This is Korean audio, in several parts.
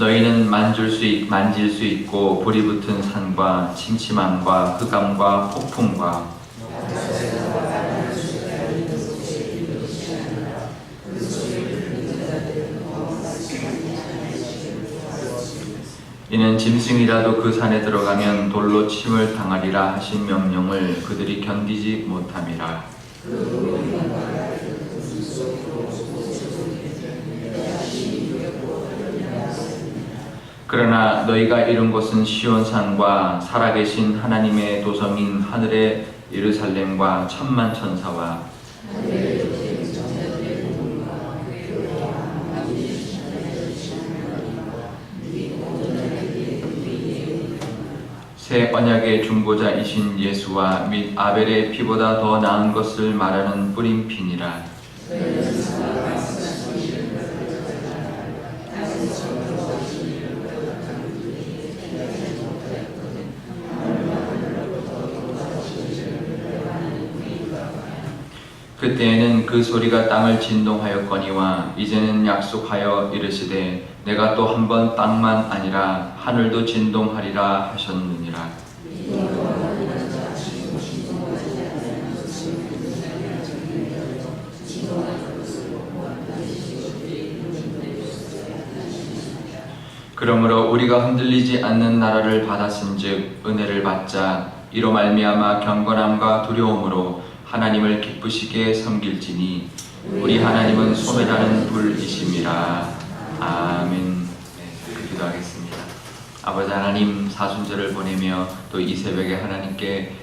너희는 만질 수 있고 불이 붙은 산과 침침함과 흑암과 폭풍과 이는 짐승이라도 그 산에 들어가면 돌로 침을 당하리라 하신 명령을 그들이 견디지 못함이라. 그러나 너희가 이룬 것은 시온산과 살아계신 하나님의 도성인 하늘의 예루살렘과 천만 천사와 새 언약의 중보자이신 예수와 및 아벨의 피보다 더 나은 것을 말하는 뿌린 피니라. 그때에는 그 소리가 땅을 진동하였거니와 이제는 약속하여 이르시되 내가 또 한 번 땅만 아니라 하늘도 진동하리라 하셨느니라. 그러므로 우리가 흔들리지 않는 나라를 받았은즉 은혜를 받자 이로 말미암아 경건함과 두려움으로 하나님을 기쁘시게 섬길지니 우리 하나님은 소멸하는 불이심이라. 아멘. 네, 기도하겠습니다. 아버지 하나님, 사순절을 보내며 또 이 새벽에 하나님께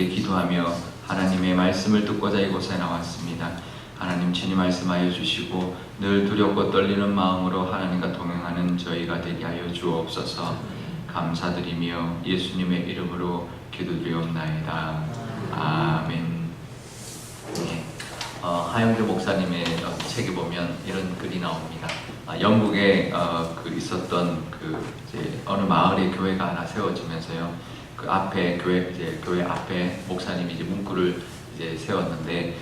기도하며 하나님의 말씀을 듣고자 이곳에 나왔습니다. 하나님 친히 말씀하여 주시고 늘 두렵고 떨리는 마음으로 하나님과 동행하는 저희가 되게 하여 주옵소서. 감사드리며 예수님의 이름으로 기도드리옵나이다. 아멘. 네. 하영주 목사님의 책에 보면 이런 글이 나옵니다. 영국에 있었던 이제 어느 마을에 교회가 하나 세워지면서요. 그 앞에 교회 앞에 목사님이 이제 문구를 이제 세웠는데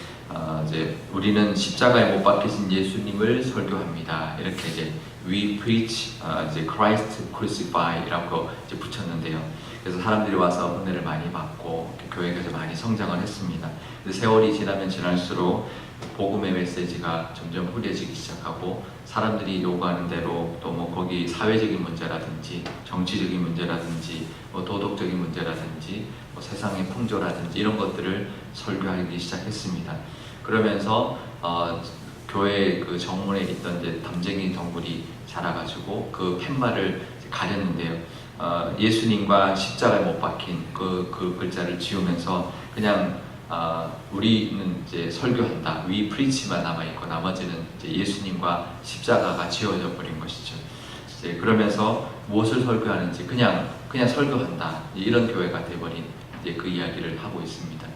이제 우리는 십자가에 못 박히신 예수님을 설교합니다. 이렇게 이제 We preach 이제 Christ crucified라고 이제 붙였는데요. 그래서 사람들이 와서 은혜를 많이 받고 교회가 이제 많이 성장을 했습니다. 세월이 지나면 지날수록 복음의 메시지가 점점 흐려지기 시작하고 사람들이 요구하는 대로 또 뭐 거기 사회적인 문제라든지 정치적인 문제라든지 뭐 도덕적인 문제라든지 뭐 세상의 풍조라든지 이런 것들을 설교하기 시작했습니다. 그러면서 교회 그 정문에 있던 이제 담쟁이 덩굴이 자라가지고 그 팻말을 가렸는데요. 예수님과 십자가에 못 박힌 그 글자를 지우면서 그냥 우리는 이제 설교한다. We preach만 남아있고 나머지는 이제 예수님과 십자가가 지워져 버린 것이죠. 이제 그러면서 무엇을 설교하는지 그냥 설교한다. 이런 교회가 돼버린 이제 그 이야기를 하고 있습니다.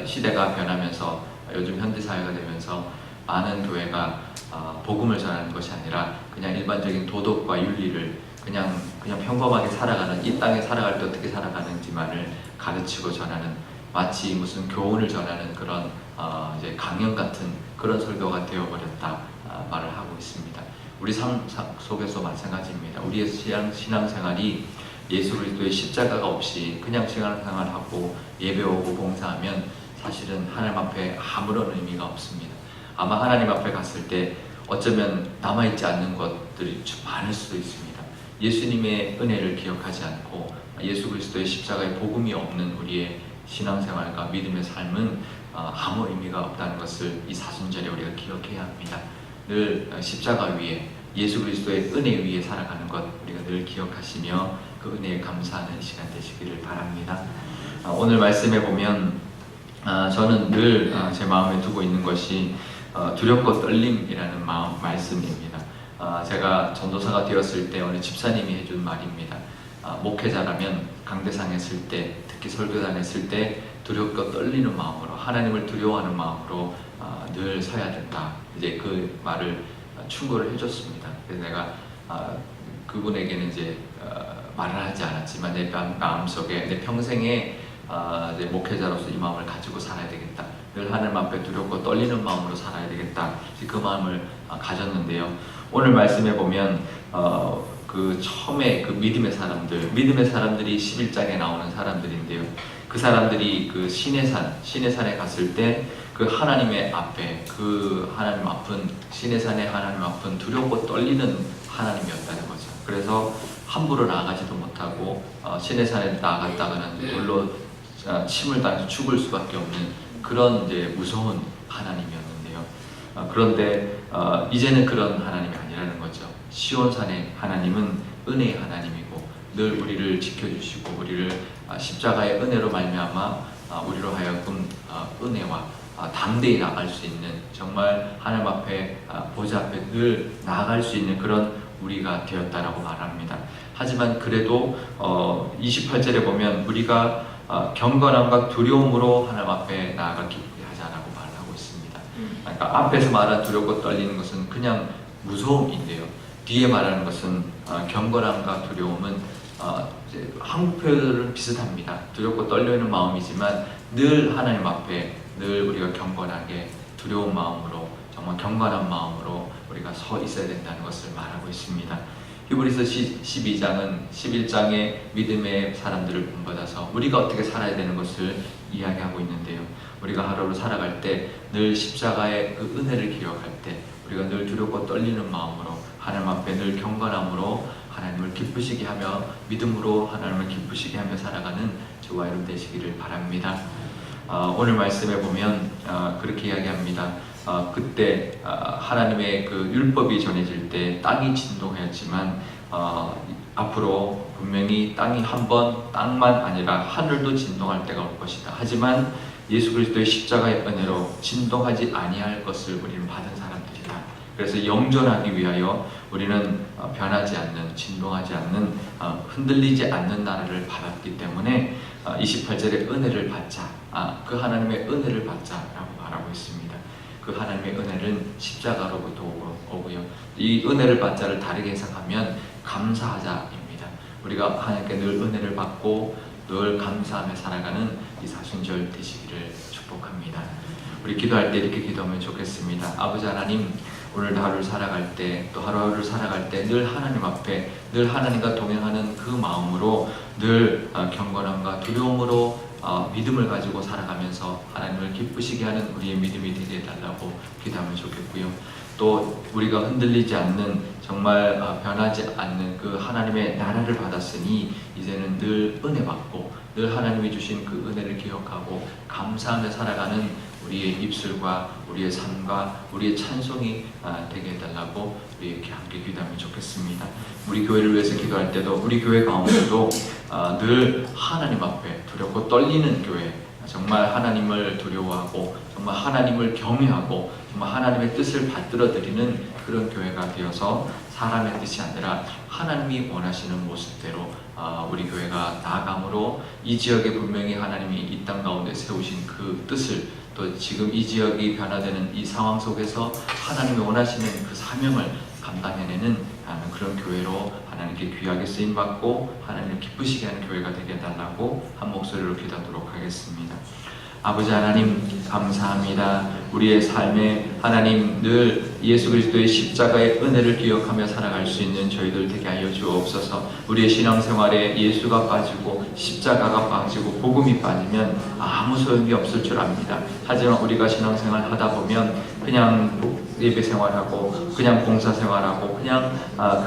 시대가 변하면서 요즘 현대사회가 되면서 많은 교회가 복음을 전하는 것이 아니라 그냥 일반적인 도덕과 윤리를 그냥 평범하게 살아가는 이 땅에 살아갈 때 어떻게 살아가는지만을 가르치고 전하는 마치 무슨 교훈을 전하는 그런 이제 강연 같은 그런 설교가 되어버렸다 말을 하고 있습니다. 우리 삶 속에서 마찬가지입니다. 우리의 신앙생활이 예수 그리스도의 십자가가 없이 그냥 신앙생활하고 예배오고 봉사하면 사실은 하나님 앞에 아무런 의미가 없습니다. 아마 하나님 앞에 갔을 때 어쩌면 남아있지 않는 것들이 좀 많을 수도 있습니다. 예수님의 은혜를 기억하지 않고 예수 그리스도의 십자가의 복음이 없는 우리의 신앙생활과 믿음의 삶은 아무 의미가 없다는 것을 이 사순절에 우리가 기억해야 합니다. 늘 십자가 위에 예수 그리스도의 은혜 위에 살아가는 것 우리가 늘 기억하시며 그 은혜에 감사하는 시간 되시기를 바랍니다. 오늘 말씀에 보면 저는 늘 제 마음에 두고 있는 것이 두렵고 떨림이라는 말씀입니다. 제가 전도사가 되었을 때 어느 집사님이 해준 말입니다. 목회자라면 강대상에 설 때, 특히 설교단에 설 때 두렵고 떨리는 마음으로 하나님을 두려워하는 마음으로 늘 서야 된다. 이제 그 말을 충고를 해줬습니다. 그래서 내가 그분에게는 이제 말을 하지 않았지만 내 마음속에 내 평생에 이제 목회자로서 이 마음을 가지고 살아야 되겠다. 늘 하나님 앞에 두렵고 떨리는 마음으로 살아야 되겠다. 그 마음을 가졌는데요. 오늘 말씀에 보면 그 처음에 그 믿음의 사람들이 11장에 나오는 사람들인데요. 그 사람들이 그 시내산에 갔을 때 그 하나님의 앞에 그 하나님 앞은 시내산의 하나님 앞은 두렵고 떨리는 하나님이었다는 거죠. 그래서 함부로 나아가지도 못하고 시내산에 나아갔다가는 물로 침을 당해서 죽을 수밖에 없는 그런 이제 무서운 하나님이었는데요. 그런데 이제는 그런 하나님이 아니라는 거죠. 시온산의 하나님은 은혜의 하나님이고 늘 우리를 지켜주시고 우리를 십자가의 은혜로 말미암아 우리로 하여금 은혜와 담대히 나아갈 수 있는 정말 하나님 앞에 보좌 앞에 늘 나아갈 수 있는 그런 우리가 되었다라고 말합니다. 하지만 그래도 28절에 보면 우리가 경건함과 두려움으로 하나님 앞에 나아가 기쁘게 하자라고 말하고 있습니다. 그러니까 앞에서 말한 두렵고 떨리는 것은 그냥 무서움인데요. 뒤에 말하는 것은 경건함과 두려움은 한국 표현은 비슷합니다. 두렵고 떨리는 마음이지만 늘 하나님 앞에 늘 우리가 경건하게 두려운 마음으로 정말 경건한 마음으로 우리가 서 있어야 된다는 것을 말하고 있습니다. 히브리서 12장은 11장의 믿음의 사람들을 본받아서 우리가 어떻게 살아야 되는 것을 이야기하고 있는데요. 우리가 하루를 살아갈 때 늘 십자가의 그 은혜를 기억할 때 우리가 늘 두렵고 떨리는 마음으로 하나님 앞에 늘 경건함으로 하나님을 기쁘시게 하며 믿음으로 하나님을 기쁘시게 하며 살아가는 저와 여러분 되시기를 바랍니다. 오늘 말씀에 보면 그렇게 이야기합니다. 그때 하나님의 그 율법이 전해질 때 땅이 진동하였지만 앞으로 분명히 땅이 땅만 아니라 하늘도 진동할 때가 올 것이다. 하지만 예수 그리스도의 십자가의 은혜로 진동하지 아니할 것을 우리는 받은 사람들이다. 그래서 영존하기 위하여 우리는 변하지 않는, 진동하지 않는, 흔들리지 않는 나라를 받았기 때문에 28절에 은혜를 받자, 그 하나님의 은혜를 받자라고 말하고 있습니다. 그 하나님의 은혜는 십자가로부터 오고요. 이 은혜를 받자를 다르게 해석하면 감사하자입니다. 우리가 하나님께 늘 은혜를 받고 늘 감사하며 살아가는 이 사순절 되시기를 축복합니다. 우리 기도할 때 이렇게 기도하면 좋겠습니다. 아버지 하나님, 오늘도 하루를 살아갈 때 또 하루하루를 살아갈 때 늘 하나님 앞에 늘 하나님과 동행하는 그 마음으로 늘 경건함과 두려움으로 믿음을 가지고 살아가면서 하나님을 기쁘시게 하는 우리의 믿음이 되게 해달라고 기도하면 좋겠고요. 또 우리가 흔들리지 않는 정말 변하지 않는 그 하나님의 나라를 받았으니 이제는 늘 은혜 받고 늘 하나님이 주신 그 은혜를 기억하고 감사하며 살아가는 우리의 입술과 우리의 삶과 우리의 찬송이 되게 해달라고 우리 이렇게 함께 기도하면 좋겠습니다. 우리 교회를 위해서 기도할 때도 우리 교회 가운데도 늘 하나님 앞에 두렵고 떨리는 교회, 정말 하나님을 두려워하고 정말 하나님을 경외하고 정말 하나님의 뜻을 받들어드리는 그런 교회가 되어서 사람의 뜻이 아니라 하나님이 원하시는 모습대로 우리 교회가 나아감으로 이 지역에 분명히 하나님이 이 땅 가운데 세우신 그 뜻을 또 지금 이 지역이 변화되는 이 상황 속에서 하나님이 원하시는 그 사명을 감당해내는 그런 교회로 하나님께 귀하게 쓰임받고 하나님을 기쁘시게 하는 교회가 되게 해달라고 한 목소리로 기도하도록 하겠습니다. 아버지 하나님 감사합니다. 우리의 삶에 하나님 늘 예수 그리스도의 십자가의 은혜를 기억하며 살아갈 수 있는 저희들 되게 하여 주옵소서. 우리의 신앙생활에 예수가 빠지고 십자가가 빠지고 복음이 빠지면 아무 소용이 없을 줄 압니다. 하지만 우리가 신앙생활 하다 보면 그냥 예배 생활하고 그냥 봉사 생활하고 그냥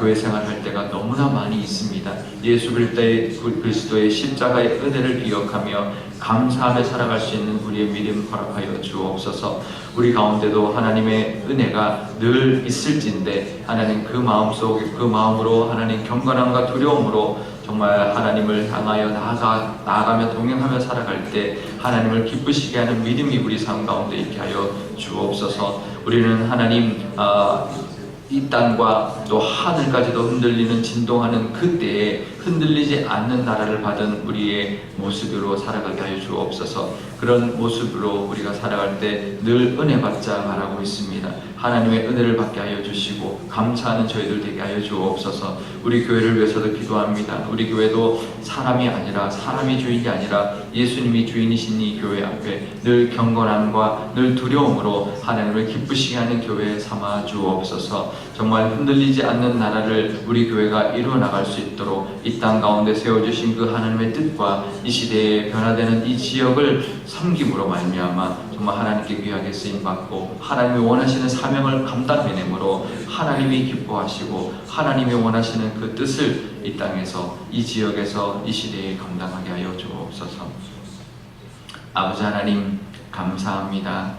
교회 생활할 때가 너무나 많이 있습니다. 예수 그리스도의 십자가의 은혜를 기억하며 감사하며 살아갈 수 있는 우리의 믿음 허락하여 주옵소서. 우리 가운데도 하나님의 은혜가 늘 있을진데 하나님 그 마음 속에 그 마음으로 하나님 경건함과 두려움으로 정말 하나님을 향하여 나아가며 동행하며 살아갈 때 하나님을 기쁘시게 하는 믿음이 우리 삶 가운데 있게 하여 주옵소서. 우리는 하나님 이 땅과 또 하늘까지도 흔들리는 진동하는 그때에 흔들리지 않는 나라를 받은 우리의 모습으로 살아가게 하여 주옵소서. 그런 모습으로 우리가 살아갈 때 늘 은혜 받자 말하고 있습니다. 하나님의 은혜를 받게 하여 주시고 감사하는 저희들 되게 하여 주옵소서. 우리 교회를 위해서도 기도합니다. 우리 교회도 사람이 아니라 사람이 주인이 아니라 예수님이 주인이신 이 교회 앞에 늘 경건함과 늘 두려움으로 하나님을 기쁘시게 하는 교회 삼아 주옵소서. 정말 흔들리지 않는 나라를 우리 교회가 이루어 나갈 수 있도록 이 땅 가운데 세워주신 그 하나님의 뜻과 이 시대에 변화되는 이 지역을 섬김으로 말미암아 정말 하나님께 귀하게 쓰임받고 하나님이 원하시는 사명을 감당해내므로 하나님이 기뻐하시고 하나님이 원하시는 그 뜻을 이 땅에서 이 지역에서 이 시대에 감당하게 하여 주옵소서. 아버지 하나님 감사합니다.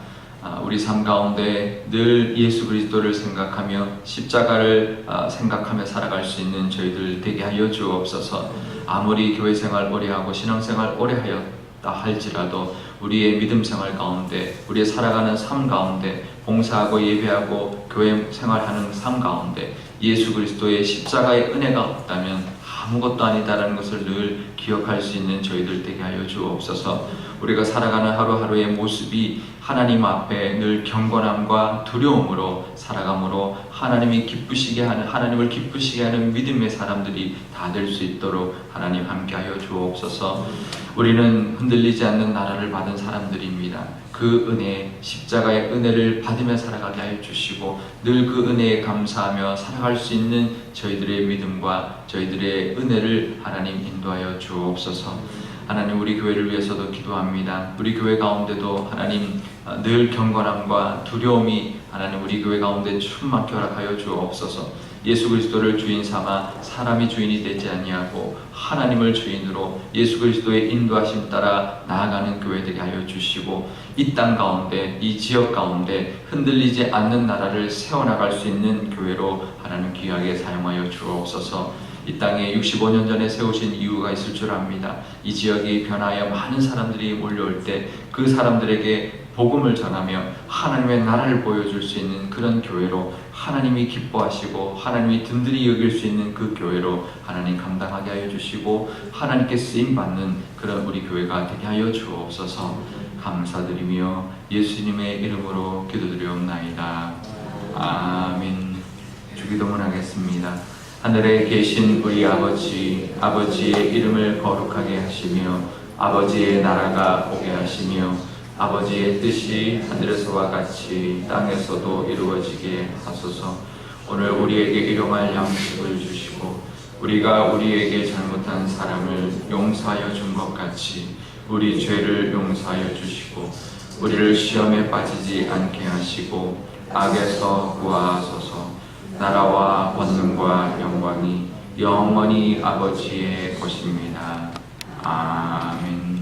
우리 삶 가운데 늘 예수 그리스도를 생각하며 십자가를 생각하며 살아갈 수 있는 저희들 되게 하여 주옵소서. 아무리 교회 생활 오래 하고 신앙 생활 오래 하였다 할지라도 우리의 믿음 생활 가운데 우리의 살아가는 삶 가운데 봉사하고 예배하고 교회 생활하는 삶 가운데 예수 그리스도의 십자가의 은혜가 없다면 아무것도 아니다라는 것을 늘 기억할 수 있는 저희들 되게 하여 주옵소서. 우리가 살아가는 하루하루의 모습이 하나님 앞에 늘 경건함과 두려움으로 살아감으로 하나님을 기쁘시게 하는 믿음의 사람들이 다 될 수 있도록 하나님 함께하여 주옵소서. 우리는 흔들리지 않는 나라를 받은 사람들입니다. 그 은혜, 십자가의 은혜를 받으며 살아가게 하여 주시고 늘 그 은혜에 감사하며 살아갈 수 있는 저희들의 믿음과 저희들의 은혜를 하나님 인도하여 주옵소서. 하나님 우리 교회를 위해서도 기도합니다. 우리 교회 가운데도 하나님 늘 경건함과 두려움이 하나님 우리 교회 가운데 충만케 허락하여 주옵소서. 예수 그리스도를 주인 삼아 사람이 주인이 되지 아니하고 하나님을 주인으로 예수 그리스도의 인도하심 따라 나아가는 교회 되게 하여 주시고 이 땅 가운데 이 지역 가운데 흔들리지 않는 나라를 세워나갈 수 있는 교회로 하나님 귀하게 사용하여 주옵소서. 이 땅에 65년 전에 세우신 이유가 있을 줄 압니다. 이 지역이 변하여 많은 사람들이 몰려올 때 그 사람들에게 복음을 전하며 하나님의 나라를 보여줄 수 있는 그런 교회로 하나님이 기뻐하시고 하나님이 든든히 여길 수 있는 그 교회로 하나님 감당하게 하여 주시고 하나님께 쓰임받는 그런 우리 교회가 되게 하여 주옵소서. 감사드리며 예수님의 이름으로 기도드리옵나이다. 아멘. 주기도문 하겠습니다. 하늘에 계신 우리 아버지, 아버지의 이름을 거룩하게 하시며 아버지의 나라가 오게 하시며 아버지의 뜻이 하늘에서와 같이 땅에서도 이루어지게 하소서. 오늘 우리에게 일용할 양식을 주시고 우리가 우리에게 잘못한 사람을 용서하여 준 것 같이 우리 죄를 용서하여 주시고 우리를 시험에 빠지지 않게 하시고 악에서 구하소서. 나라와 권능과 영광이 영원히 아버지의 것입니다. 아멘.